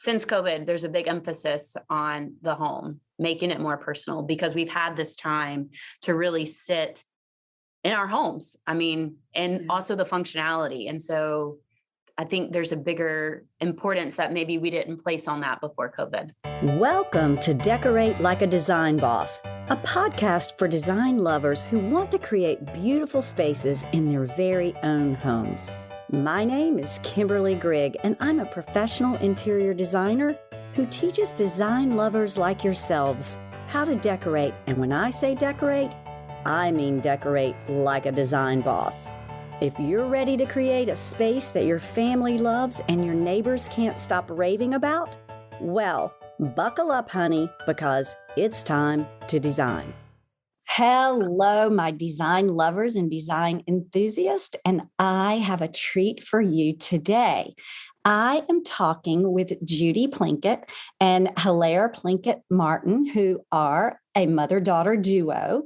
since COVID, there's a big emphasis on the home, making it more personal because we've had this time to really sit in our homes. I mean, and also the functionality. And so I think there's a bigger importance that maybe we didn't place on that before COVID. Welcome to Decorate Like a Design Boss, a podcast for design lovers who want to create beautiful spaces in their very own homes. My name is Kimberly Grigg, and I'm a professional interior designer who teaches design lovers like yourselves how to decorate. And when I say decorate, I mean decorate like a design boss. If you're ready to create a space that your family loves and your neighbors can't stop raving about, well, buckle up, honey, because it's time to design. Hello, my design lovers and design enthusiasts, and I have a treat for you today. I am talking with Judy Pickett and Hilaire Martin, who are a mother-daughter duo.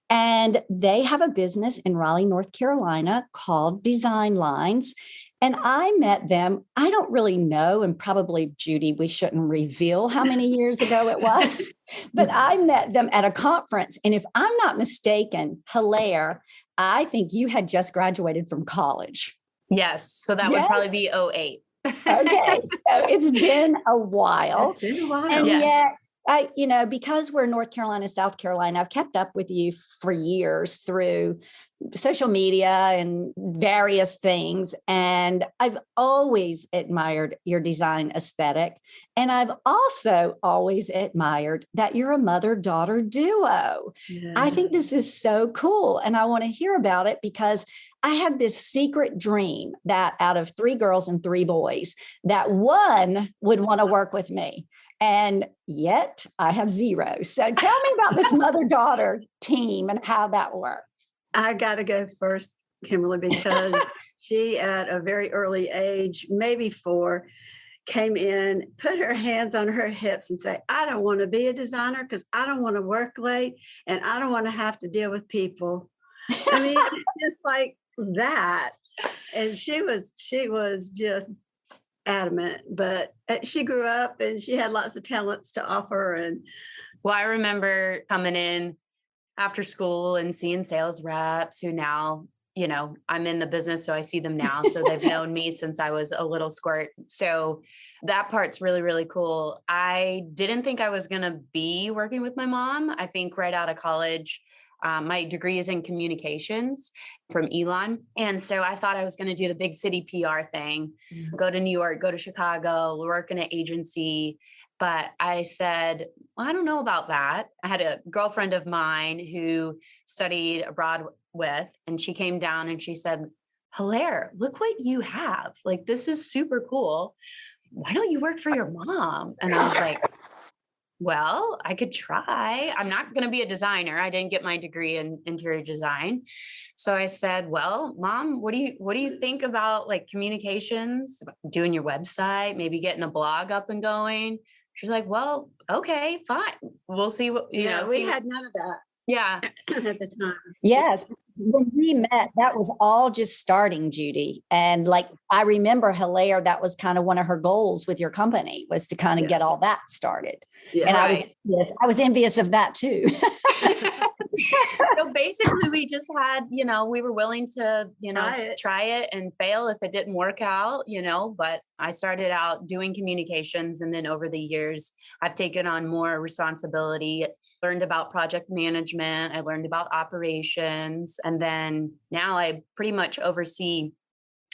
And they have a business in Raleigh, North Carolina called Design Lines. And I met them, I don't really know, and probably, Judy, we shouldn't reveal how many years ago it was, but I met them at a conference. And if I'm not mistaken, Hilaire, I think you had just graduated from college. Yes. So that would probably be 08. Okay. So it's been a while. It's been a while. And yet, because we're North Carolina, South Carolina, I've kept up with you for years through social media and various things. And I've always admired your design aesthetic. And I've also always admired that you're a mother-daughter duo. Yeah. I think this is so cool. And I want to hear about it because I had this secret dream that out of 3 girls and 3 boys, that one would want to work with me. And yet I have 0. So tell me about this mother-daughter team and how that works. I got to go first, Kimberly, because she at a very early age, maybe 4, came in, put her hands on her hips and say, I don't want to be a designer because I don't want to work late and I don't want to have to deal with people. I mean, just like that. And she was just adamant, but she grew up and she had lots of talents to offer. And well, I remember coming in after school and seeing sales reps who now, I'm in the business, so I see them now. So they've known me since I was a little squirt. So that part's really, really cool. I didn't think I was going to be working with my mom. I think right out of college, my degree is in communications from Elon. And so I thought I was going to do the big city PR thing, go to New York, go to Chicago, work in an agency. But I said, well, I don't know about that. I had a girlfriend of mine who studied abroad with, and she came down and she said, Hilaire, look what you have. Like, this is super cool. Why don't you work for your mom? And I was like, well, I could try. I'm not going to be a designer. I didn't get my degree in interior design. So I said, well, Mom, what do you think about like communications, doing your website, maybe getting a blog up and going? She's like, well, okay, fine. We'll see what, we had none of that. Yeah. At the time. Yes. When we met, that was all just starting, Judy. And like, I remember Hilaire, that was kind of one of her goals with your company, was to kind of get all that started. Yeah, and I was envious of that too. So basically we just had, we were willing to, try it and fail if it didn't work out, but I started out doing communications. And then over the years, I've taken on more responsibility, learned about project management. I learned about operations. And then now I pretty much oversee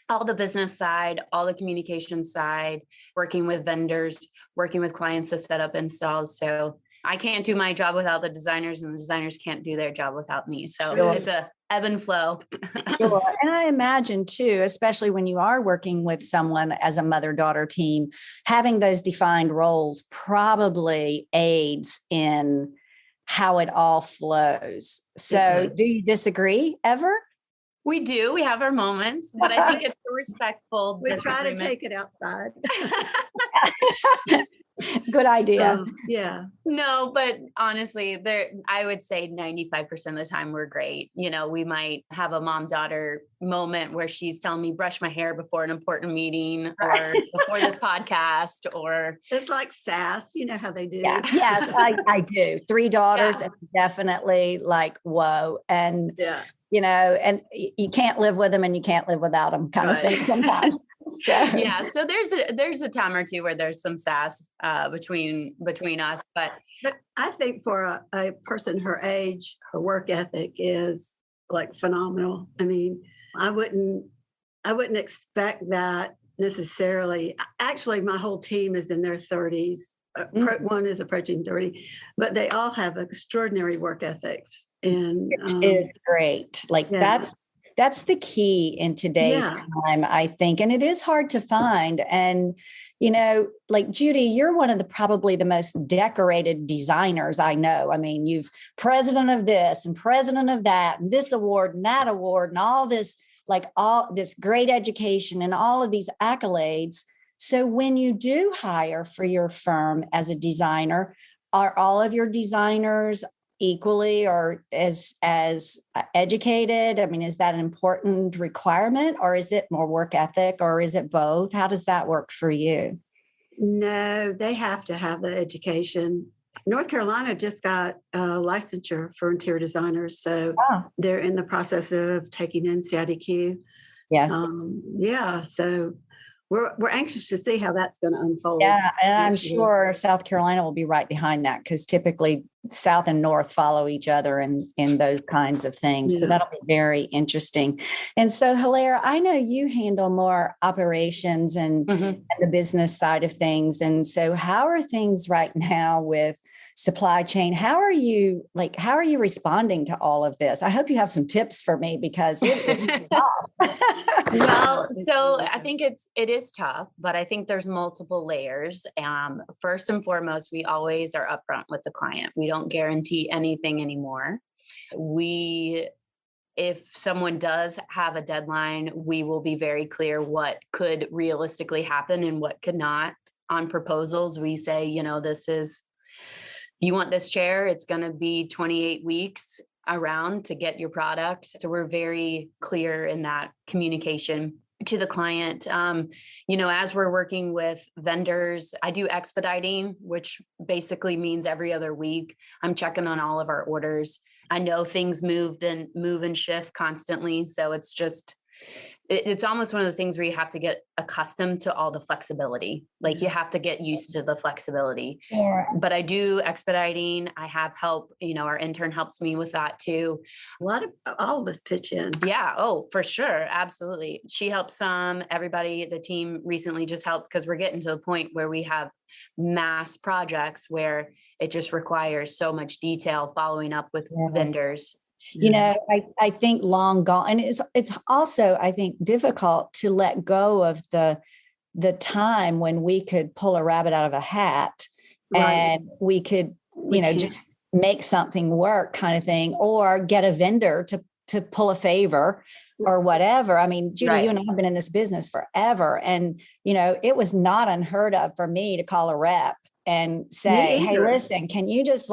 all the business side, all the communication side, working with vendors, working with clients to set up installs. So I can't do my job without the designers, and the designers can't do their job without me. So It's a ebb and flow. Sure. And I imagine too, especially when you are working with someone as a mother-daughter team, having those defined roles probably aids in how it all flows. So do you disagree ever? We do. We have our moments, but I think it's a respectful We try to take it outside. Good idea. Yeah. No, but honestly, I would say 95% of the time we're great. We might have a mom-daughter moment where she's telling me brush my hair before an important meeting or before this podcast, or it's like sass. You know how they do. Yeah. Yes, I do. 3 daughters, and definitely like, whoa. And and you can't live with them and you can't live without them kind of thing sometimes. So there's a time or two where there's some sass between us, but I think for a person her age, her work ethic is like phenomenal. I mean, I wouldn't expect that necessarily. Actually, my whole team is in their 30s. One is approaching 30, but they all have extraordinary work ethics. And it is great. Like that's the key in today's time, I think. And it is hard to find. And, like Judy, you're one of probably the most decorated designers I know. I mean, you've president of this and president of that, and this award and that award and all this, like all this great education and all of these accolades. So when you do hire for your firm as a designer, are all of your designers equally or as educated? I mean, is that an important requirement, or is it more work ethic, or is it both? How does that work for you? No, they have to have the education. North Carolina just got licensure for interior designers, so they're in the process of taking in CIDQ. Yes. So we're anxious to see how that's going to unfold. Yeah, and I'm sure South Carolina will be right behind that, because typically South and North follow each other in those kinds of things. So that'll be very interesting. And so, Hilaire, I know you handle more operations and the business side of things. And so how are things right now with supply chain? How are you responding to all of this? I hope you have some tips for me, because it is tough. Well, so I think it is tough, but I think there's multiple layers. First and foremost, we always are upfront with the client. We don't guarantee anything anymore. If someone does have a deadline, we will be very clear what could realistically happen and what could not. On proposals, we say, you want this chair, it's going to be 28 weeks around to get your product. So we're very clear in that communication to the client. As we're working with vendors, I do expediting, which basically means every other week I'm checking on all of our orders. I know things move and shift constantly. So it's almost one of those things where you have to get accustomed to all the flexibility. Like you have to get used to the flexibility. Yeah. But I do expediting. I have help, our intern helps me with that too. All of us pitch in. Yeah. Oh, for sure. Absolutely. She helps some. Everybody, the team recently just helped, because we're getting to the point where we have mass projects where it just requires so much detail following up with vendors. I think long gone. And it's also, I think, difficult to let go of the time when we could pull a rabbit out of a hat and we could, just make something work kind of thing, or get a vendor to pull a favor or whatever. I mean, Judy, you and I have been in this business forever. And, it was not unheard of for me to call a rep and say, hey, listen, can you just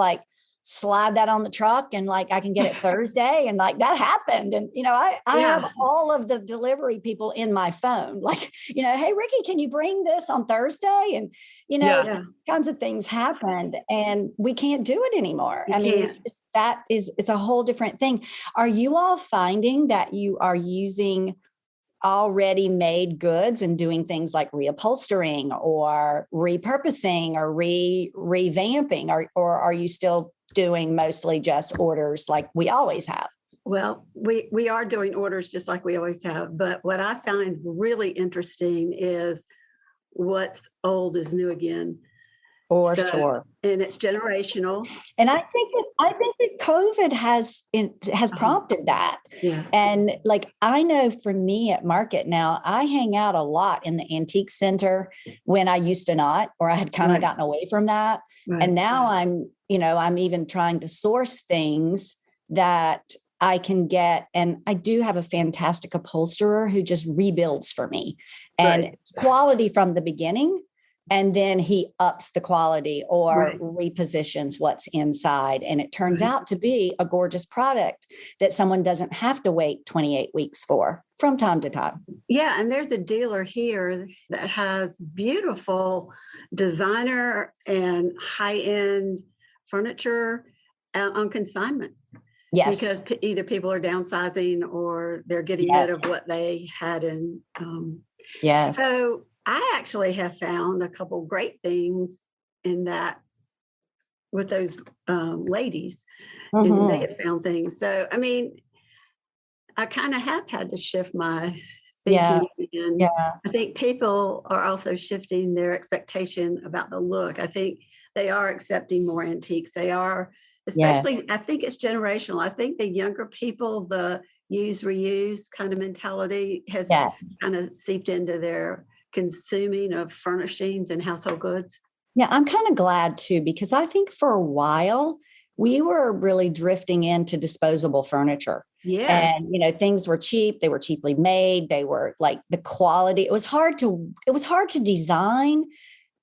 slide that on the truck and I can get it Thursday, and that happened. And I have all of the delivery people in my phone, hey Ricky, can you bring this on Thursday? And kinds of things happened, and we can't do it anymore. It's a whole different thing. Are you all finding that you are using already made goods and doing things like reupholstering or repurposing or revamping, or are you still doing mostly just orders like we always have? Well, we are doing orders just like we always have. But what I find really interesting is what's old is new again. Sure. And it's generational. And I think that COVID has prompted that. Yeah. And I know for me at Market now, I hang out a lot in the antique center when I used to not, or I had kind of gotten away from that. Right. And now I'm even trying to source things that I can get. And I do have a fantastic upholsterer who just rebuilds for me, and quality from the beginning. and then he ups the quality or repositions what's inside. And it turns out to be a gorgeous product that someone doesn't have to wait 28 weeks for from time to time. Yeah. And there's a dealer here that has beautiful designer and high-end furniture on consignment. Yes. Because either people are downsizing or they're getting rid of what they had in. Yes. So I actually have found a couple great things in that with those ladies, and they have found things. So, I mean, I kind of have had to shift my thinking. And I think people are also shifting their expectation about the look. I think they are accepting more antiques. They are, especially, I think it's generational. I think the younger people, the use, reuse kind of mentality has kind of seeped into their consuming of furnishings and household goods. Yeah, I'm kind of glad too, because I think for a while we were really drifting into disposable furniture. Yes. And, things were cheap. They were cheaply made. They were like the quality. It was hard to design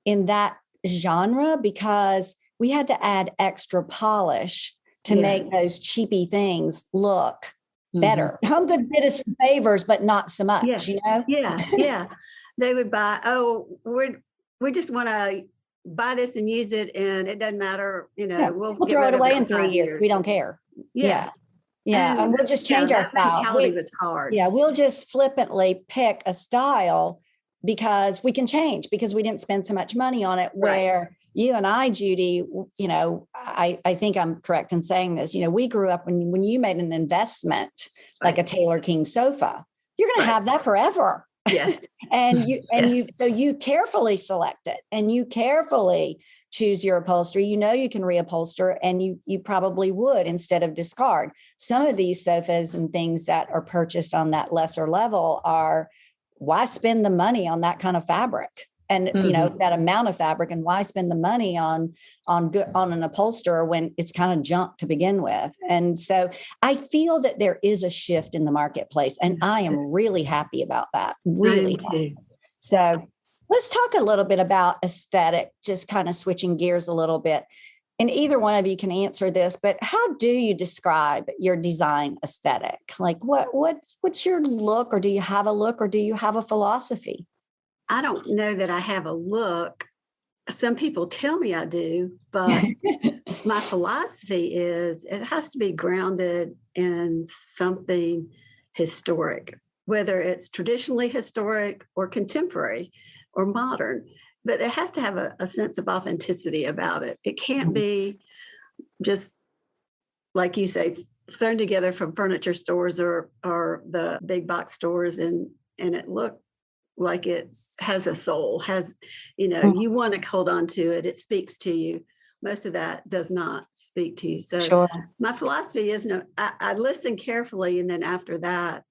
in that genre because we had to add extra polish to make those cheapy things look better. Home Goods did us some favors, but not so much, Yeah. They would buy, we just want to buy this and use it, and it doesn't matter, we'll throw it away in 3 years. We don't care. Yeah. And we'll just change our style. It was hard. Yeah, we'll just flippantly pick a style because we can change because we didn't spend so much money on it. Where you and I, Judy, I think I'm correct in saying this. We grew up when you made an investment like a Taylor King sofa, you're going to have that forever. Yes. So you carefully select it and you carefully choose your upholstery. You can reupholster, and you probably would instead of discard. Some of these sofas and things that are purchased on that lesser level are, why spend the money on that kind of fabric and that amount of fabric, and why spend the money on an upholsterer when it's kind of junk to begin with? And so I feel that there is a shift in the marketplace, and I am really happy about that. Really happy. So let's talk a little bit about aesthetic, just kind of switching gears a little bit. And either one of you can answer this, but how do you describe your design aesthetic? Like what's your look, or do you have a look, or do you have a philosophy? I don't know that I have a look. Some people tell me I do, but my philosophy is it has to be grounded in something historic, whether it's traditionally historic or contemporary or modern, but it has to have a sense of authenticity about it. It can't be just, like you say, thrown together from furniture stores or the big box stores and it look like it has a soul, you want to hold on to it. It speaks to you. Most of that does not speak to you. So my philosophy is I listen carefully. And then after that,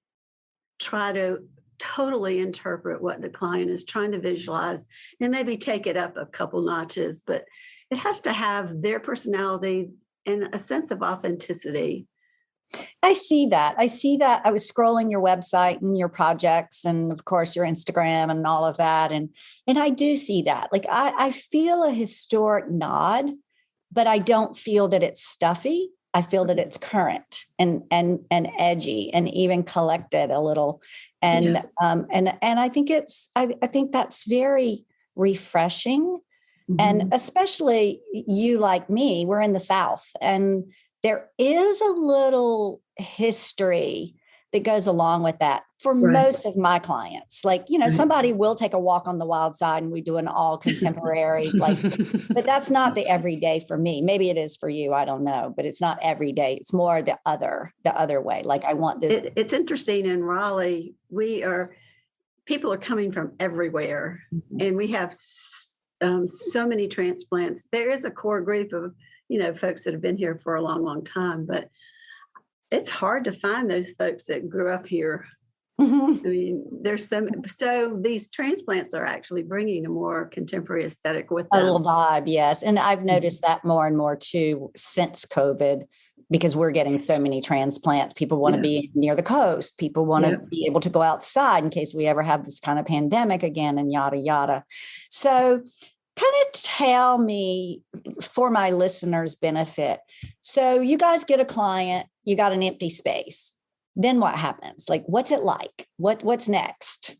try to totally interpret what the client is trying to visualize and maybe take it up a couple notches, but it has to have their personality and a sense of authenticity. I see that. I was scrolling your website and your projects and of course your Instagram and all of that. And I do see that. Like I feel a historic nod, but I don't feel that it's stuffy. I feel that it's current and edgy and even collected a little. And I think I think that's very refreshing. And especially you, like me, we're in the South, and there is a little history that goes along with that for most of my clients. Like, somebody will take a walk on the wild side and we do an all contemporary, but that's not the everyday for me. Maybe it is for you. I don't know, but it's not every day. It's more the other way. Like I want this. It's interesting in Raleigh, people are coming from everywhere and we have so many transplants. There is a core group of, folks that have been here for a long, long time, but it's hard to find those folks that grew up here. I mean, there's so these transplants are actually bringing a more contemporary aesthetic with them. A little vibe, yes. And I've noticed that more and more too since COVID. because we're getting so many transplants. People want to be near the coast. People want to be able to go outside in case we ever have this kind of pandemic again, and yada, yada. So kind of tell me, for my listeners' benefit. So you guys get a client, you got an empty space. Then what happens? Like, what's it like? What's next?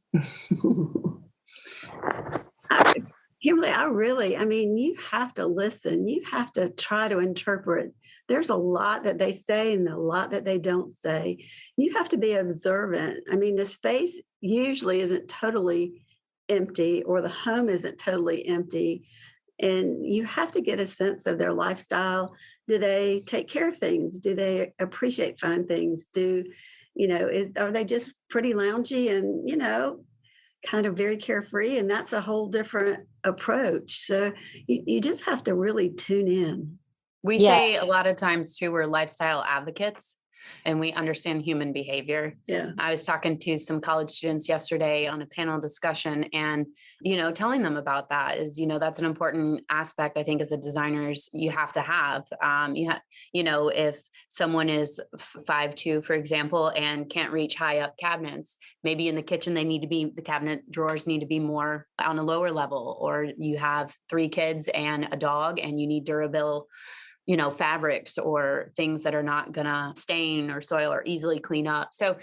Kimberly, you have to listen. You have to try to interpret. There's a lot that they say and a lot that they don't say. You have to be observant. The space usually isn't totally empty, or the home isn't totally empty. And you have to get a sense of their lifestyle. Do they take care of things? Do they appreciate fun things? Are they just pretty loungy and, kind of very carefree? And that's a whole different approach. So you just have to really tune in. We say a lot of times too, we're lifestyle advocates and we understand human behavior. Yeah. I was talking to some college students yesterday on a panel discussion, and, telling them about that is, that's an important aspect, I think, as a designers you have to have. If someone is 5'2", for example, and can't reach high up cabinets, maybe in the kitchen, the cabinet drawers need to be more on a lower level, or you have 3 kids and a dog and you need durable fabrics or things that are not going to stain or soil or easily clean up. So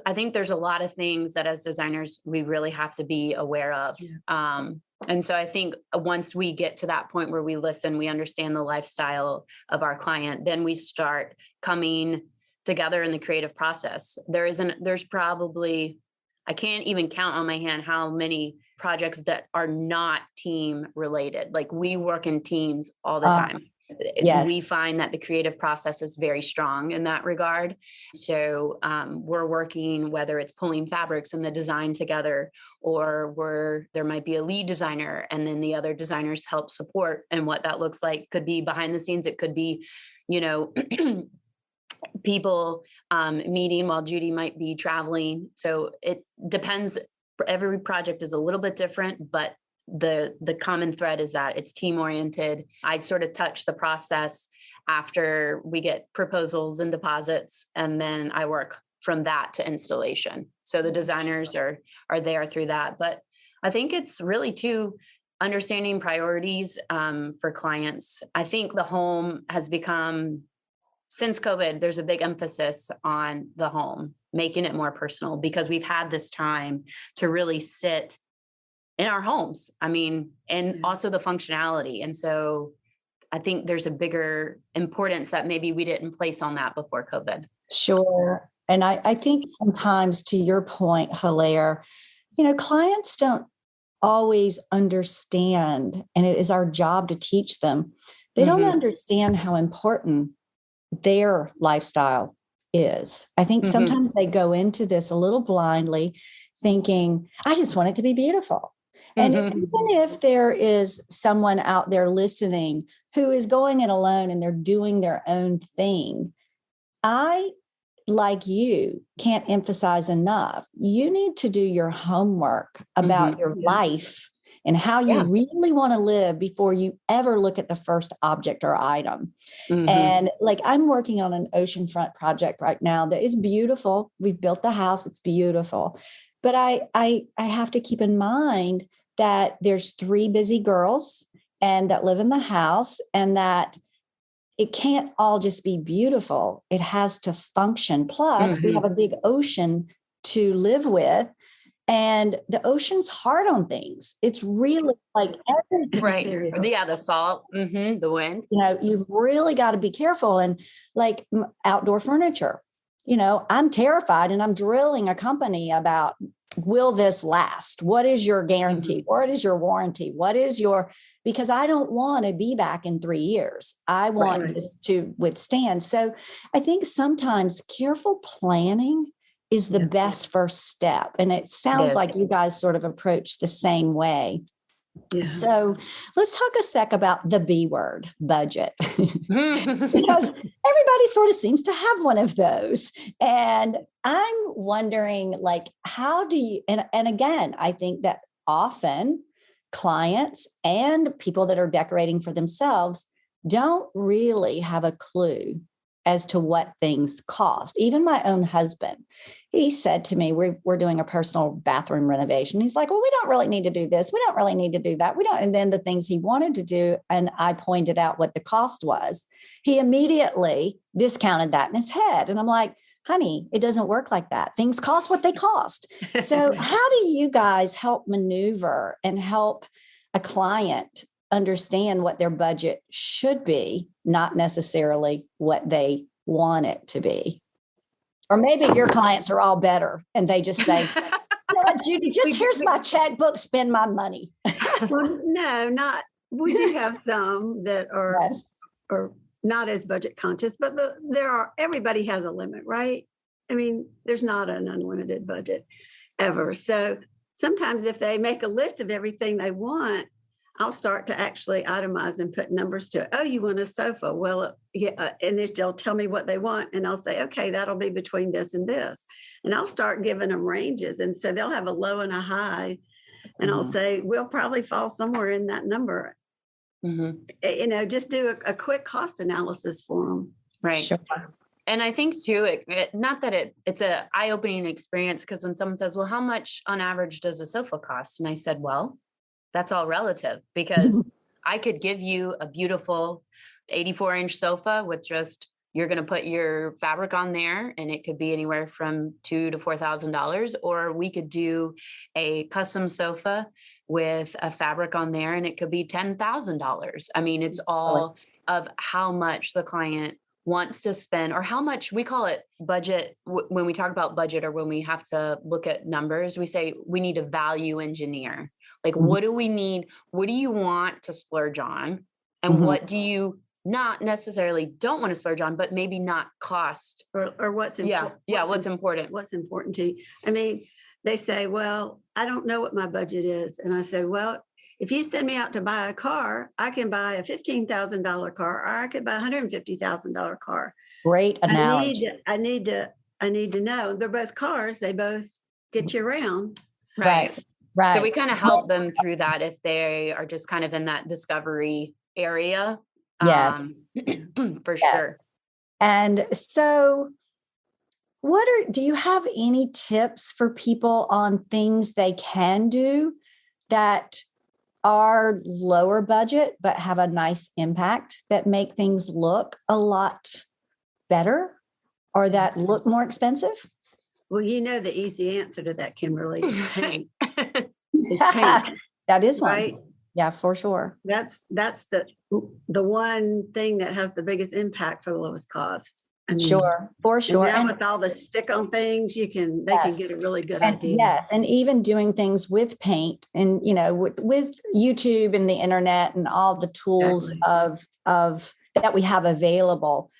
I think there's a lot of things that as designers, we really have to be aware of. Yeah. And so I think once we get to that point where we listen, we understand the lifestyle of our client, then we start coming together in the creative process. There's probably, I can't even count on my hand how many projects that are not team related. Like, we work in teams all the time. Yes. We find that the creative process is very strong in that regard. So we're working, whether it's pulling fabrics and the design together, or there might be a lead designer and then the other designers help support. And what that looks like could be behind the scenes. It could be, people meeting while Judy might be traveling. So it depends. Every project is a little bit different, but the common thread is that it's team oriented. I sort of touch the process after we get proposals and deposits, and then I work from that to installation. So the designers are there through that. But I think it's really too understanding priorities for clients. I think the home has become, since COVID, there's a big emphasis on the home, making it more personal, because we've had this time to really sit in our homes. And also the functionality. And so I think there's a bigger importance that maybe we didn't place on that before COVID. Sure. And I think sometimes, to your point, Hilaire, clients don't always understand, and it is our job to teach them. They don't understand how important their lifestyle is. I think sometimes they go into this a little blindly, thinking, I just want it to be beautiful. And even if there is someone out there listening who is going it alone and they're doing their own thing, I, like you, can't emphasize enough. You need to do your homework about your life and how you really want to live before you ever look at the first object or item. And I'm working on an oceanfront project right now that is beautiful. We've built the house. It's beautiful. But I have to keep in mind that there's 3 busy girls and that live in the house, and that it can't all just be beautiful. It has to function. Plus, we have a big ocean to live with, and the ocean's hard on things. It's really like everything. Right. Yeah, the salt, the wind. You've really got to be careful. And like outdoor furniture, I'm terrified, and I'm drilling a company about, will this last? What is your guarantee? What is your warranty? Because I don't want to be back in 3 years. I want this to withstand. So I think sometimes careful planning is the best first step. And it sounds like you guys sort of approach the same way. Yeah. So let's talk a sec about the B word, budget, because everybody sort of seems to have one of those. And I'm wondering, how do you, and again, I think that often clients and people that are decorating for themselves don't really have a clue as to what things cost. Even my own husband, he said to me, we're doing a personal bathroom renovation. He's like, well, we don't really need to do this. We don't really need to do that. We don't. And then the things he wanted to do, and I pointed out what the cost was, he immediately discounted that in his head. And I'm like, honey, it doesn't work like that. Things cost what they cost. So how do you guys help maneuver and help a client understand what their budget should be, not necessarily what they want it to be? Or maybe your clients are all better and they just say, Judy, just here's my checkbook, spend my money. Well, no, not. We do have some that are not as budget conscious, but everybody has a limit, right? I mean, there's not an unlimited budget ever. So sometimes if they make a list of everything they want, I'll start to actually itemize and put numbers to it. Oh, you want a sofa? Well, yeah. And they'll tell me what they want. And I'll say, okay, that'll be between this and this. And I'll start giving them ranges. And so they'll have a low and a high. And I'll say, we'll probably fall somewhere in that number. Just do a quick cost analysis for them. Right. Sure. And I think too, not that it's an eye-opening experience, because when someone says, well, how much on average does a sofa cost? And I said, well, that's all relative, because I could give you a beautiful 84-inch sofa with you're going to put your fabric on there, and it could be anywhere from $2,000 to $4,000, or we could do a custom sofa with a fabric on there, and it could be $10,000. I mean, it's all of how much the client wants to spend, or how much we call it budget. When we talk about budget, or when we have to look at numbers, we say we need a value engineer. Like, what do we need? What do you want to splurge on? And what do you not necessarily don't want to splurge on, but maybe not cost? Or what's important? What's important? What's important to you? I mean, they say, well, I don't know what my budget is. And I say, well, if you send me out to buy a car, I can buy a $15,000 car, or I could buy a $150,000 car. Great analogy. I need to know. They're both cars. They both get you around. Right. So we kind of help them through that if they are just kind of in that discovery area. Yeah. For sure. And so do you have any tips for people on things they can do that are lower budget, but have a nice impact, that make things look a lot better, or that look more expensive? Well, the easy answer to that, Kimberly, is paint. It's paint. That is one. Right? Yeah, for sure. That's the one thing that has the biggest impact for the lowest cost. I mean, sure, for sure. And with all the stick on things, they can get a really good idea. Yes, and even doing things with paint, and with YouTube and the internet and all the tools of that we have available.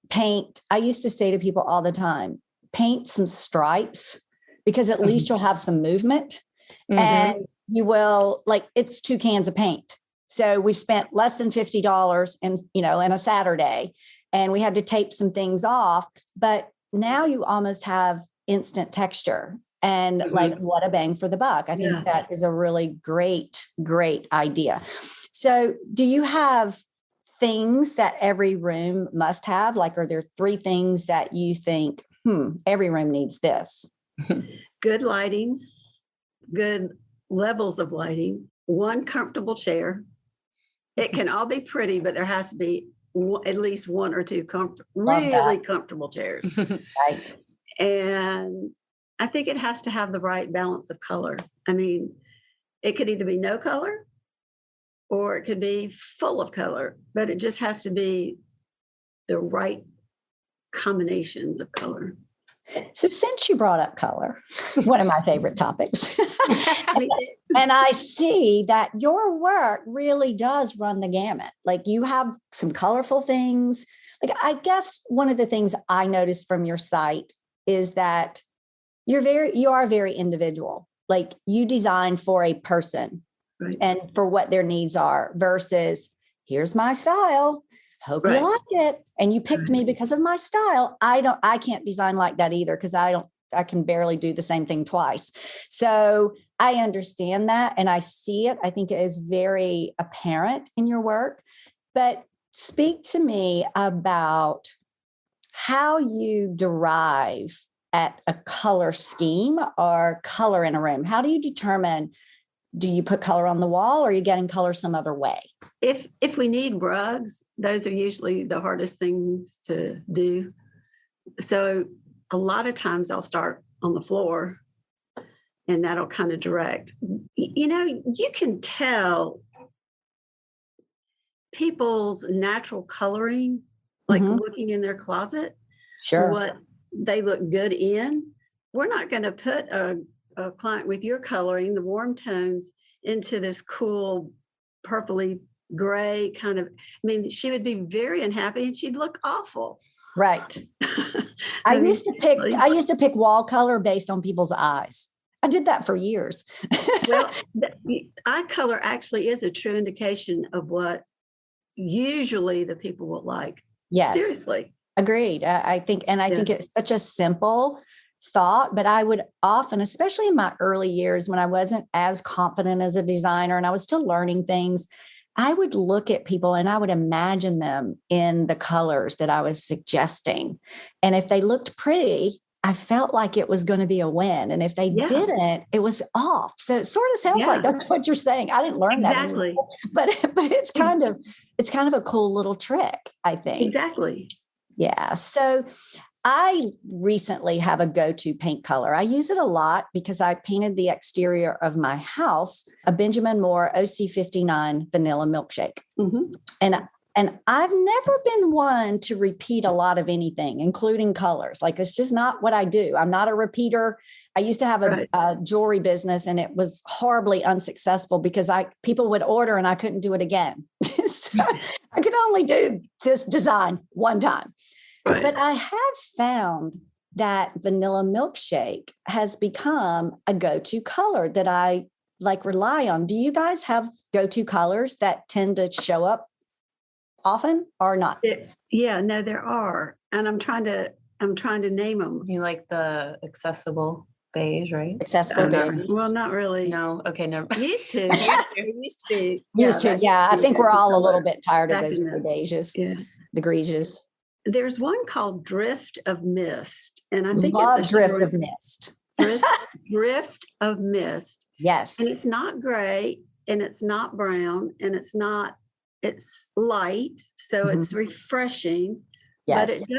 Paint. I used to say to people all the time, paint some stripes, because at least you'll have some movement, and you will, it's 2 cans of paint. So we've spent less than $50 in a Saturday, and we had to tape some things off, but now you almost have instant texture, and what a bang for the buck. I think that is a really great idea. So do you have things that every room must have? Are there 3 things that you think, every room needs this? Good lighting, good levels of lighting, one comfortable chair. It can all be pretty, but there has to be at least 1 or 2 really comfortable chairs. Right. And I think it has to have the right balance of color. I mean, it could either be no color or it could be full of color, but it just has to be the right combinations of color. So since you brought up color, one of my favorite topics, and I see that your work really does run the gamut. You have some colorful things. I guess one of the things I noticed from your site is that you are very individual. You design for a person, right, and for what their needs are, versus here's my style. Hope you like it. And you picked me because of my style. I can't design like that either, because I can barely do the same thing twice. So I understand that, and I see it. I think it is very apparent in your work. But speak to me about how you derive at a color scheme or color in a room. How do you determine, do you put color on the wall or are you getting color some other way? If we need rugs, those are usually the hardest things to do. So a lot of times I'll start on the floor and that'll kind of direct. You can tell people's natural coloring, like looking in their closet, Sure. what they look good in. We're not going to put a client with your coloring, the warm tones, into this cool purpley gray kind of. I mean, she would be very unhappy and she'd look awful. Right. I used to pick wall color based on people's eyes. I did that for years. Well, eye color actually is a true indication of what usually the people will like. Yes. Seriously. Agreed. I think it's such a simple thought, but I would often, especially in my early years when I wasn't as confident as a designer and I was still learning things, I would look at people and I would imagine them in the colors that I was suggesting. And if they looked pretty, I felt like it was going to be a win. And if they didn't, it was off. So it sort of sounds like that's what you're saying. I didn't learn that anymore, but it's kind of a cool little trick, I think. Exactly. Yeah. So I recently have a go-to paint color. I use it a lot because I painted the exterior of my house, a Benjamin Moore OC59 vanilla milkshake. And I've never been one to repeat a lot of anything, including colors. Like, it's just not what I do. I'm not a repeater. I used to have a jewelry business and it was horribly unsuccessful because people would order and I couldn't do it again. So I could only do this design one time. Right. But I have found that vanilla milkshake has become a go-to color that I rely on. Do you guys have go-to colors that tend to show up often or not? No, there are. And I'm trying to name them. You like the accessible beige, right? Accessible beige. Well, not really. No. Okay. Never. Used to. Yeah. I think we're all a little bit tired of those beiges. Yeah. The grises. There's one called Drift of Mist. And I think it's Drift of Mist. Drift of Mist. Yes. And it's not gray and it's not brown and it's light. So it's refreshing, but it's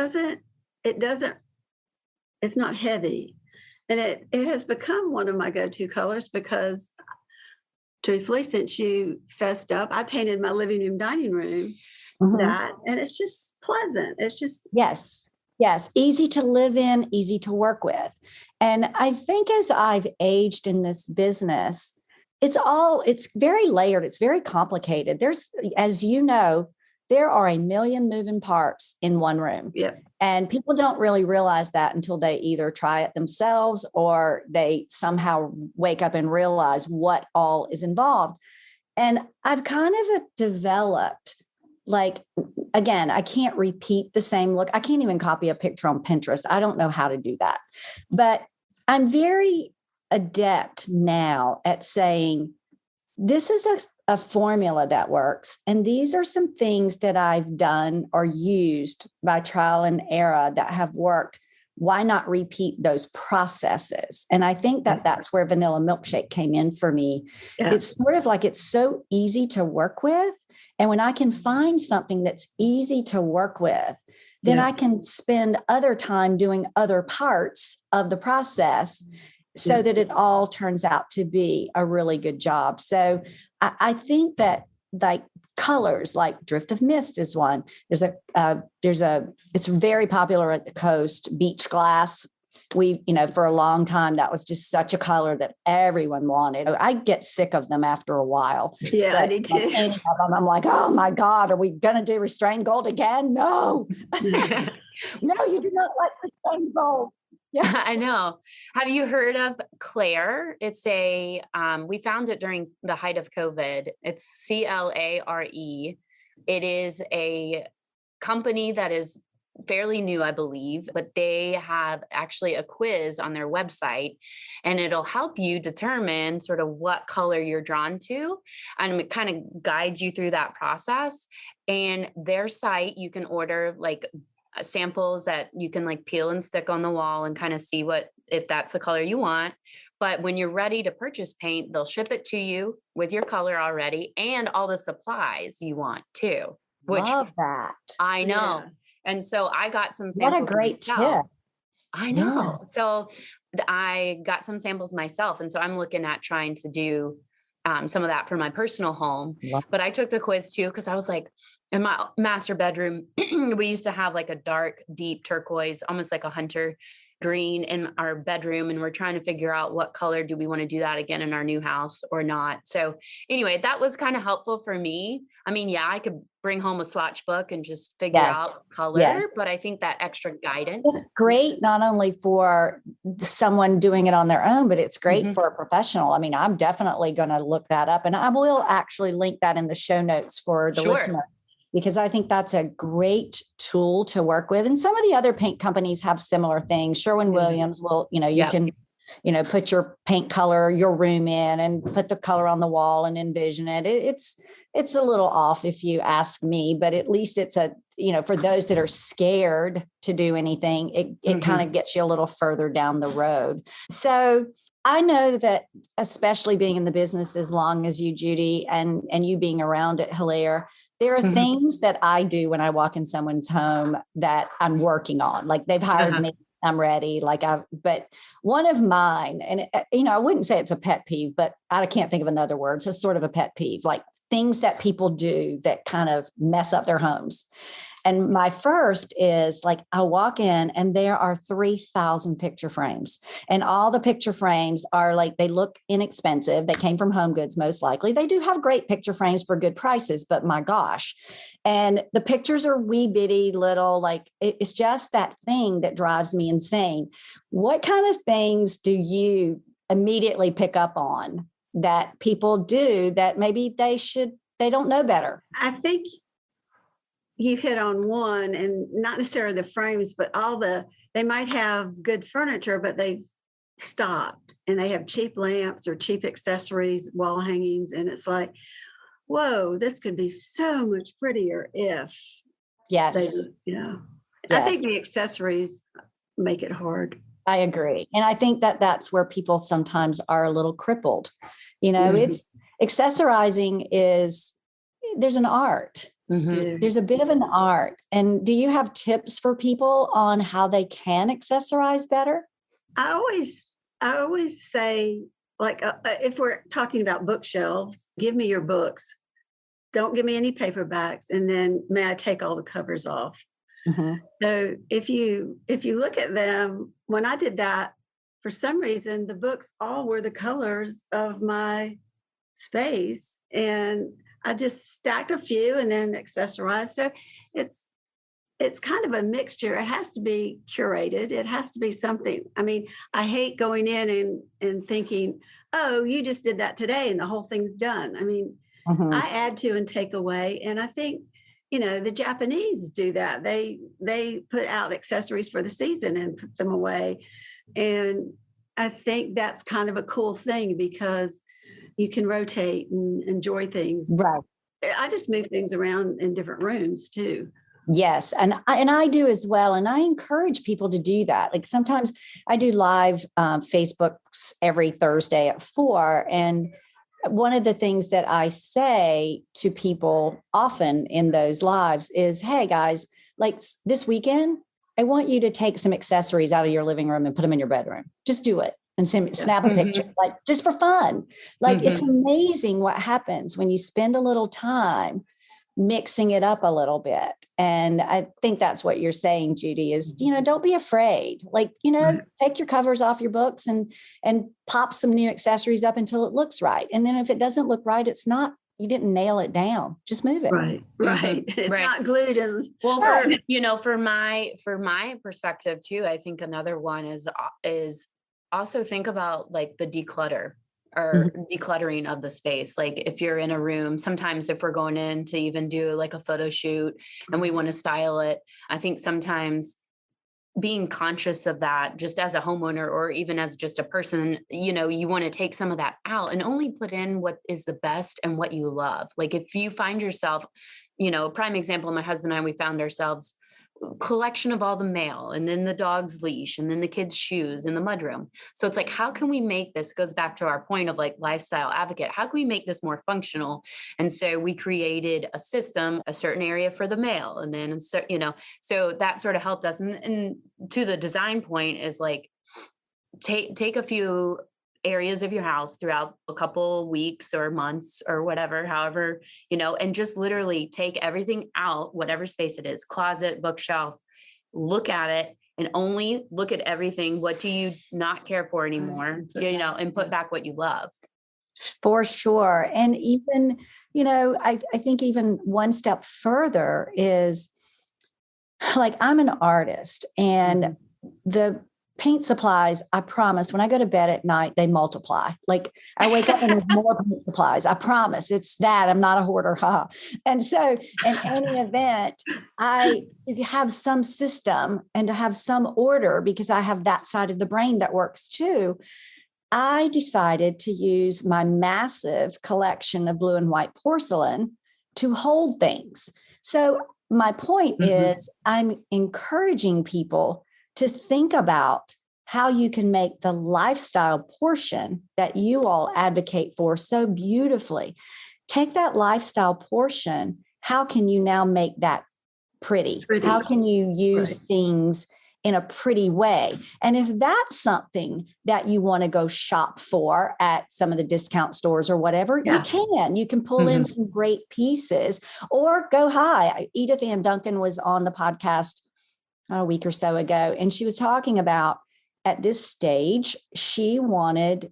not heavy. And it has become one of my go-to colors because truthfully, since you fessed up, I painted my living room, dining room that, and it's just pleasant. It's just. Yes. Easy to live in, easy to work with. And I think as I've aged in this business, it's very layered. It's very complicated. There's, as you know, there are a million moving parts in one room. Yep. And people don't really realize that until they either try it themselves or they somehow wake up and realize what all is involved. And I've kind of developed, again, I can't repeat the same look. I can't even copy a picture on Pinterest. I don't know how to do that. But I'm very adept now at saying, this is a formula that works. And these are some things that I've done or used by trial and error that have worked. Why not repeat those processes? And I think that that's where vanilla milkshake came in for me. Yeah. It's sort of like, it's so easy to work with. And when I can find something that's easy to work with, then I can spend other time doing other parts of the process so that it all turns out to be a really good job. So I think that colors like Drift of Mist is one. It's very popular at the coast, beach glass. For a long time, that was just such a color that everyone wanted. I get sick of them after a while. Yeah, I do too. I'm like, oh my God, are we going to do restrained gold again? No, no, you do not like restrained gold. Yeah, I know. Have you heard of Claire? It's we found it during the height of COVID. It's CLARE. It is a company that is fairly new, I believe, but they have actually a quiz on their website and it'll help you determine sort of what color you're drawn to. And it kind of guides you through that process. And their site, you can order samples that you can like peel and stick on the wall and kind of see if that's the color you want. But when you're ready to purchase paint, they'll ship it to you with your color already and all the supplies you want too, which Love that. I know. Yeah. And so I got some What samples a great myself. tip. I know. So I got some samples myself. And so I'm looking at trying to do some of that for my personal home. But I took the quiz too, because I was like, in my master bedroom, we used to have like a dark, deep turquoise, almost like a hunter green in our bedroom. And we're trying to figure out what color do we want to do that again in our new house or not. So anyway, that was kind of helpful for me. I mean, yeah, I could bring home a swatch book and just figure out color, but I think that extra guidance. It's great not only for someone doing it on their own, but it's great for a professional. I mean, I'm definitely going to look that up, and I will actually link that in the show notes for the listener, because I think that's a great tool to work with. And some of the other paint companies have similar things. Sherwin-Williams will, you can, put your paint color, your room in and put the color on the wall and envision it. It's a little off if you ask me, but at least it's for those that are scared to do anything, it kind of gets you a little further down the road. So I know that, especially being in the business as long as you, Judy, and you being around at Hilaire, there are things that I do when I walk in someone's home that I'm working on. Like they've hired me, I'm ready. But one of mine, and I wouldn't say it's a pet peeve, but I can't think of another word. So it's sort of a pet peeve, like things that people do that kind of mess up their homes. And my first is like, I walk in and there are 3,000 picture frames, and all the picture frames are like, they look inexpensive. They came from Home Goods, most likely. They do have great picture frames for good prices, but my gosh. And the pictures are wee bitty little, like it's just that thing that drives me insane. What kind of things do you immediately pick up on that people do that maybe they don't know better? I think you hit on one, and not necessarily the frames, but they might have good furniture, but they've stopped and they have cheap lamps or cheap accessories, wall hangings. And it's like, whoa, this could be so much prettier if yes. I think the accessories make it hard. I agree. And I think that's where people sometimes are a little crippled. It's accessorizing there's an art. There's a bit of an art. And do you have tips for people on how they can accessorize better? I always say, like, if we're talking about bookshelves, give me your books. Don't give me any paperbacks. And then may I take all the covers off? So if you look at them, when I did that, for some reason, the books all were the colors of my space. And I just stacked a few and then accessorized. So it's kind of a mixture. It has to be curated. It has to be something. I mean, I hate going in and thinking, oh, you just did that today and the whole thing's done. I mean, I add to and take away. And I think, the Japanese do that. They put out accessories for the season and put them away. And I think that's kind of a cool thing because you can rotate and enjoy things. Right. I just move things around in different rooms too. Yes. And I do as well. And I encourage people to do that. Like sometimes I do live Facebooks every Thursday at 4. And one of the things that I say to people often in those lives is, hey guys, like this weekend, I want you to take some accessories out of your living room and put them in your bedroom. Just do it. And snap a picture, like just for fun. Like it's amazing what happens when you spend a little time mixing it up a little bit. And I think that's what you're saying, Judy, is, don't be afraid. Like, take your covers off your books and pop some new accessories up until it looks right. And then if it doesn't look right, it's not, you didn't nail it down. Just move it. Right. It's not glued in. Well, for my perspective too, I think another one is also think about like the decluttering of the space. Like if you're in a room, sometimes if we're going in to even do like a photo shoot and we want to style it, I think sometimes being conscious of that just as a homeowner or even as just a person, you want to take some of that out and only put in what is the best and what you love. Like if you find yourself, a prime example, my husband and I, we found ourselves collection of all the mail, and then the dog's leash, and then the kids' shoes in the mudroom. So it's like, how can we make this, goes back to our point of like lifestyle advocate, how can we make this more functional? And so we created a system, a certain area for the mail. And then, so, so that sort of helped us. And to the design point is like, take a few areas of your house throughout a couple weeks or months or whatever, however, and just literally take everything out, whatever space it is, closet, bookshelf, look at it and only look at everything. What do you not care for anymore? And put back what you love. For sure. And even, I think even one step further is like, I'm an artist, and the paint supplies, I promise, when I go to bed at night, they multiply. Like, I wake up and there's more paint supplies. I promise it's that. I'm not a hoarder. Ha. And so in any event, to have some system and to have some order, because I have that side of the brain that works too, I decided to use my massive collection of blue and white porcelain to hold things. So my point is, I'm encouraging people to think about how you can make the lifestyle portion that you all advocate for so beautifully. Take that lifestyle portion. How can you now make that pretty? How can you use things in a pretty way? And if that's something that you want to go shop for at some of the discount stores or whatever, you can pull in some great pieces, or go high. Edith Ann Duncan was on the podcast a week or so ago, and she was talking about, at this stage, she wanted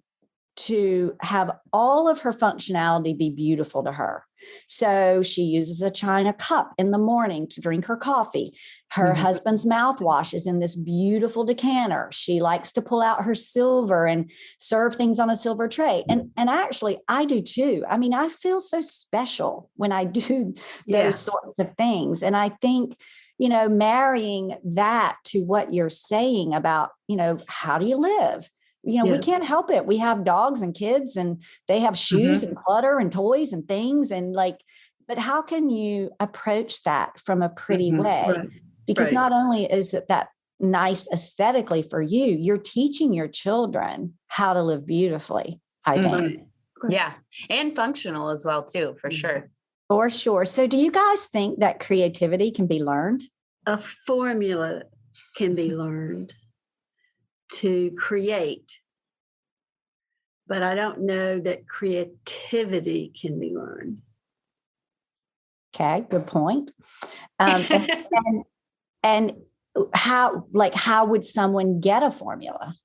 to have all of her functionality be beautiful to her. So she uses a china cup in the morning to drink her coffee. Her husband's mouthwash is in this beautiful decanter. She likes to pull out her silver and serve things on a silver tray. And actually, I do too. I mean, I feel so special when I do those sorts of things. And I think, marrying that to what you're saying about, how do you live? We can't help it. We have dogs and kids, and they have shoes and clutter and toys and things. And but how can you approach that from a pretty way? Right. Because not only is it that nice aesthetically for you, you're teaching your children how to live beautifully, I think. Yeah. And functional as well, too, for sure. For sure. So do you guys think that creativity can be learned? A formula can be learned to create, but I don't know that creativity can be learned. Okay, good point. And how would someone get a formula?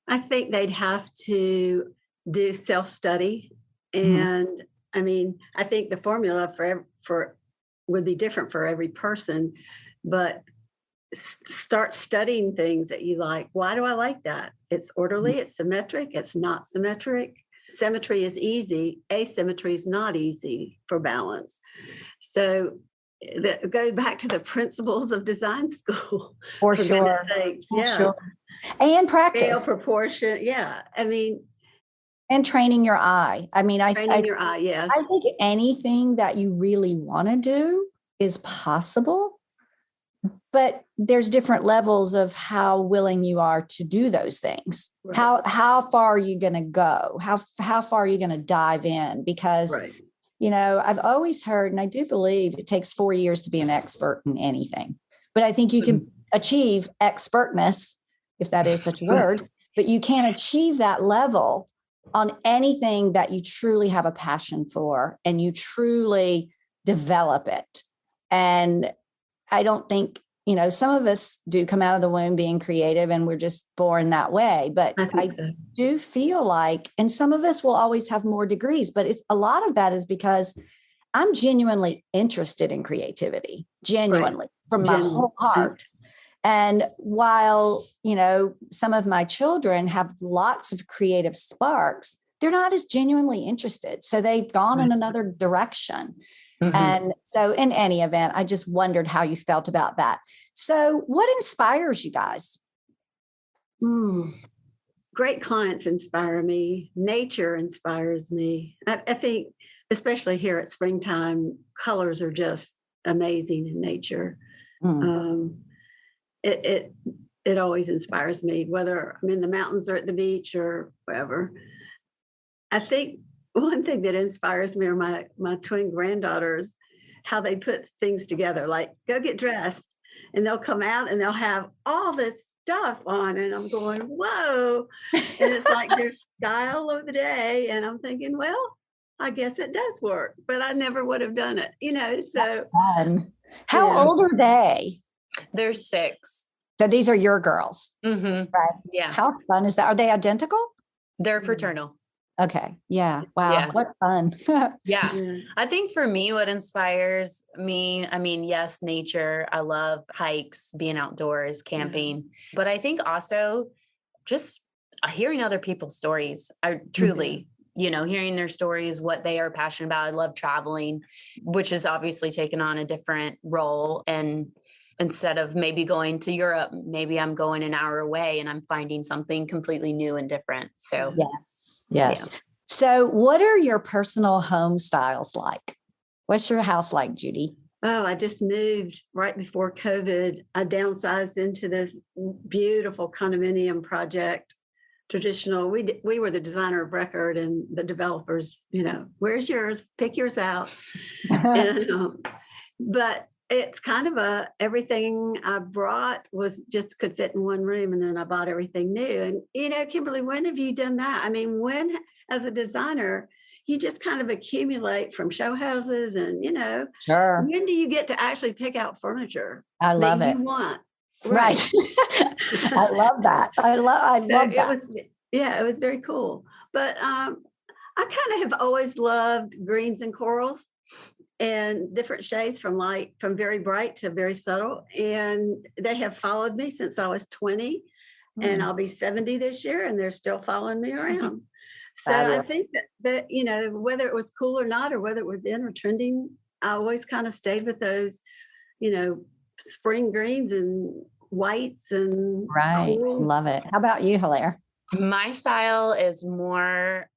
I think they'd have to do self-study. And I mean, I think the formula for would be different for every person, but start studying things that you like. Why do I like that? It's orderly, it's symmetric, it's not symmetric. Symmetry is easy. Asymmetry is not easy for balance. So go back to the principles of design school. For sure. Sure. And practice. Scale, proportion. Yeah. I mean, and training your eye. I mean, training your eye, yes. I think anything that you really want to do is possible, but there's different levels of how willing you are to do those things. Right. How far are you going to go? How far are you going to dive in? Because, I've always heard, and I do believe it takes 4 years to be an expert in anything, but I think you can achieve expertness, if that is such a word, but you can't achieve that level on anything that you truly have a passion for and you truly develop it. And I don't think, some of us do come out of the womb being creative and we're just born that way. But I do feel like, and some of us will always have more degrees, but a lot of that is because I'm genuinely interested in creativity, from my whole heart. And while, some of my children have lots of creative sparks, they're not as genuinely interested. So they've gone in another direction. And so in any event, I just wondered how you felt about that. So what inspires you guys? Great clients inspire me. Nature inspires me. I think, especially here at springtime, colors are just amazing in nature. It always inspires me, whether I'm in the mountains or at the beach or wherever. I think one thing that inspires me are my twin granddaughters, how they put things together, like go get dressed, and they'll come out and they'll have all this stuff on, and I'm going, whoa. And it's like their style of the day. And I'm thinking, well, I guess it does work, but I never would have done it, so. Fun. How old are they? They're 6. So these are your girls, right? Yeah. How fun is that? Are they identical? They're fraternal. Okay. Yeah. Wow. Yeah. What fun. Yeah. I think for me, what inspires me, I mean, yes, nature. I love hikes, being outdoors, camping, but I think also just hearing other people's stories. I truly, hearing their stories, what they are passionate about. I love traveling, which has obviously taken on a different role. And instead of maybe going to Europe, maybe I'm going an hour away and I'm finding something completely new and different. So, yes. Yeah. So what are your personal home styles like? What's your house like, Judy? Oh, I just moved right before COVID. I downsized into this beautiful condominium project. Traditional. We were the designer of record, and the developers, where's yours? Pick yours out. But it's kind of everything I brought could fit in one room, and then I bought everything new. And, Kimberly, when have you done that? I mean, when, as a designer, you just kind of accumulate from show houses and, Sure. When do you get to actually pick out furniture I love that it. you want? Right. I love that. I love that. It was very cool. But I kind of have always loved greens and corals and different shades from very bright to very subtle. And they have followed me since I was 20, and I'll be 70 this year, and they're still following me around. So I think that, whether it was cool or not, or whether it was in or trending, I always kind of stayed with those, spring greens and whites and corals. Love it. How about you, Hilaire? My style is more,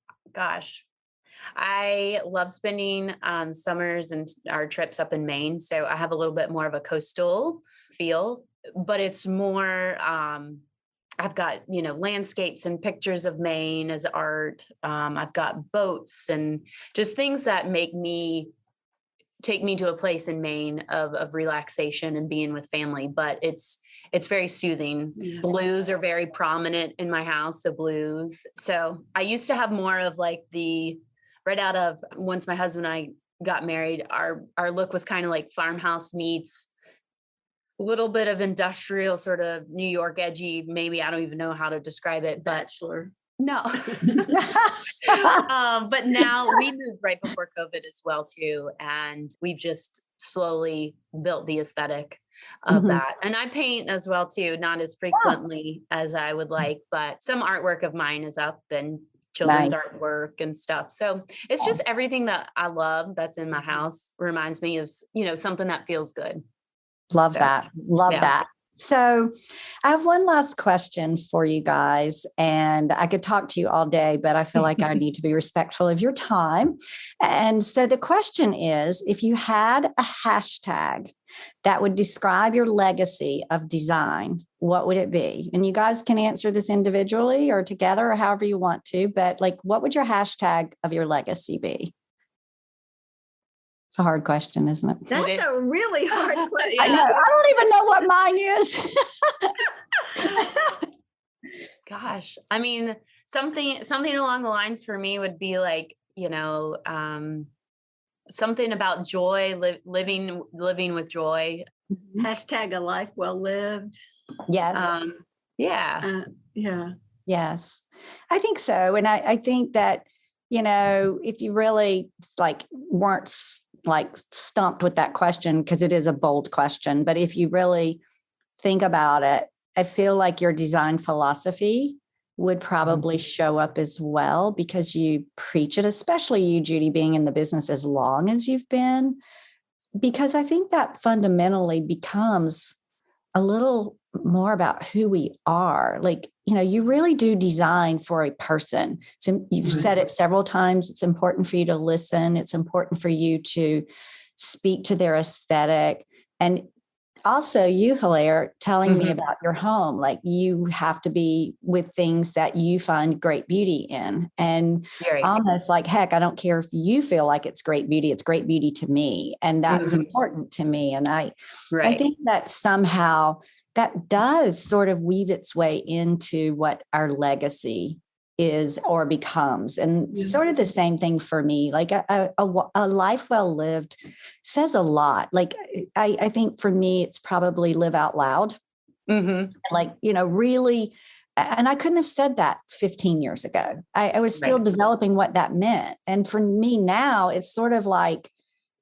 I love spending summers and our trips up in Maine. So I have a little bit more of a coastal feel, but it's more, I've got, landscapes and pictures of Maine as art. I've got boats and just things that take me to a place in Maine of relaxation and being with family, but it's very soothing. Yes. Blues are very prominent in my house, so blues. So I used to have more of like right out of once my husband and I got married, our look was kind of like farmhouse meets a little bit of industrial, sort of New York edgy, maybe. I don't even know how to describe it, but bachelor. No. But now we moved right before COVID as well too. And we've just slowly built the aesthetic of that. And I paint as well too, not as frequently as I would like, but some artwork of mine is up and children's artwork and stuff. So it's just everything that I love that's in my house reminds me of, something that feels good. Love that. Love that. So I have one last question for you guys, and I could talk to you all day, but I feel like I need to be respectful of your time. And so the question is, if you had a hashtag that would describe your legacy of design, what would it be? And you guys can answer this individually or together or however you want to, but what would your hashtag of your legacy be? It's a hard question, isn't it? That's a really hard question. I know. I don't even know what mine is. Gosh, I mean, something along the lines for me would be like, something about joy, living with joy. Hashtag a life well lived. Yes. Yeah. Yes, I think so. And I think that, if you really weren't stumped with that question, because it is a bold question, but if you really think about it, I feel like your design philosophy would probably show up as well, because you preach it, especially you, Judy, being in the business as long as you've been, because I think that fundamentally becomes a little more about who we are. You really do design for a person. So you've said it several times. It's important for you to listen. It's important for you to speak to their aesthetic. And also you, Hilaire, telling me about your home. Like you have to be with things that you find great beauty in. And almost like, heck, I don't care if you feel like it's great beauty to me. And that's important to me. And I think that somehow that does sort of weave its way into what our legacy is or becomes. And sort of the same thing for me, like a life well lived says a lot. Like, I think for me, it's probably live out loud. Like, really, and I couldn't have said that 15 years ago. I was still developing what that meant. And for me now, it's sort of like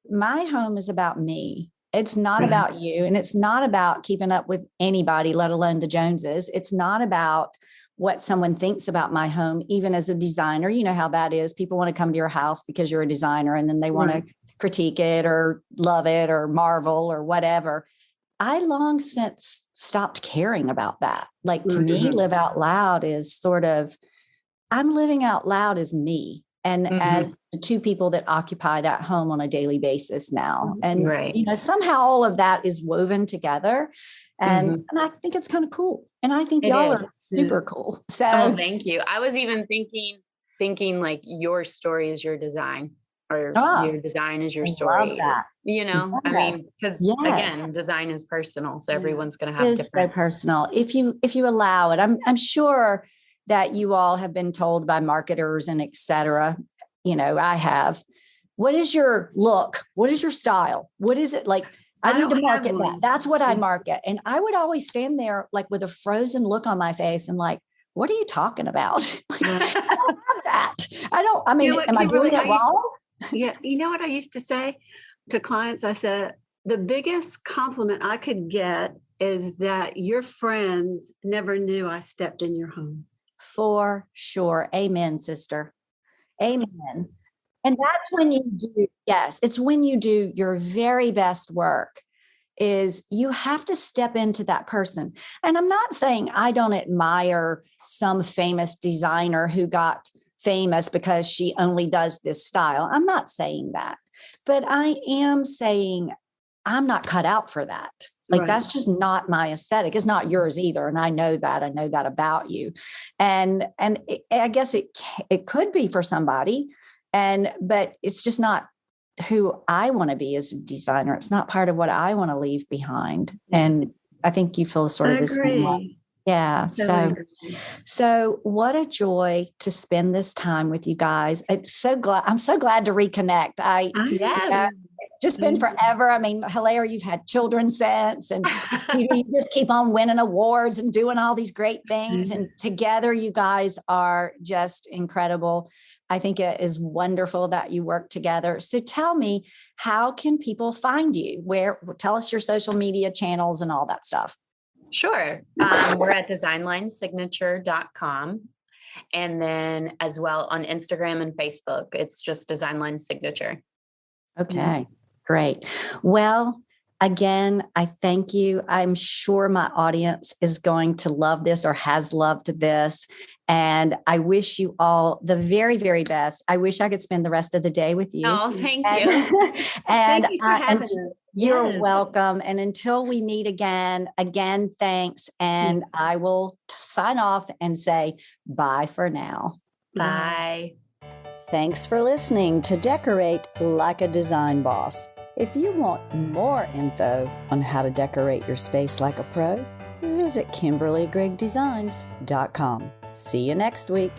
my home is about me. It's not about you. And it's not about keeping up with anybody, let alone the Joneses. It's not about what someone thinks about my home, even as a designer. You know how that is. People want to come to your house because you're a designer, and then they want to critique it or love it or marvel or whatever. I long since stopped caring about that. Like to me, live out loud is sort of, I'm living out loud as me and as the two people that occupy that home on a daily basis now. And somehow all of that is woven together. And I think it's kind of cool. And I think y'all are super cool. So thank you. I was even thinking like your story is your design, or your design is your story. That. I mean, because again, design is personal. So everyone's going to have different. So personal. If you allow it, I'm sure that you all have been told by marketers and et cetera. I have. What is your look? What is your style? What is it like? I need to market that. That's what I market. And I would always stand there like with a frozen look on my face and like, what are you talking about? Like, I don't have that. Am I doing it wrong? Yeah. You know what I used to say to clients? I said, the biggest compliment I could get is that your friends never knew I stepped in your home. For sure. Amen, sister. Amen. And that's when you do, it's when you do your very best work, is you have to step into that person. And I'm not saying I don't admire some famous designer who got famous because she only does this style. I'm not saying that, but I am saying I'm not cut out for that. Like that's just not my aesthetic. It's not yours either. And I know that about you. And I guess it could be for somebody. But it's just not who I want to be as a designer. It's not part of what I want to leave behind. And I think you feel sort of the same way. Yeah. So what a joy to spend this time with you guys. I'm so glad to reconnect. It's just been forever. I mean, Hilaire, you've had children since, and you just keep on winning awards and doing all these great things. And together you guys are just incredible. I think it is wonderful that you work together. So tell me, how can people find you? Tell us your social media channels and all that stuff. Sure. We're at designlinesignature.com. And then as well on Instagram and Facebook, it's just Design Line Signature. Okay, great. Well, again, I thank you. I'm sure my audience is going to love this or has loved this. And I wish you all the very, very best. I wish I could spend the rest of the day with you. Oh, thank you. Thank you for having us. You're welcome. And until we meet again, thanks. And I will sign off and say bye for now. Bye. Thanks for listening to Decorate Like a Design Boss. If you want more info on how to decorate your space like a pro, visit KimberlyGriggDesigns.com. See you next week.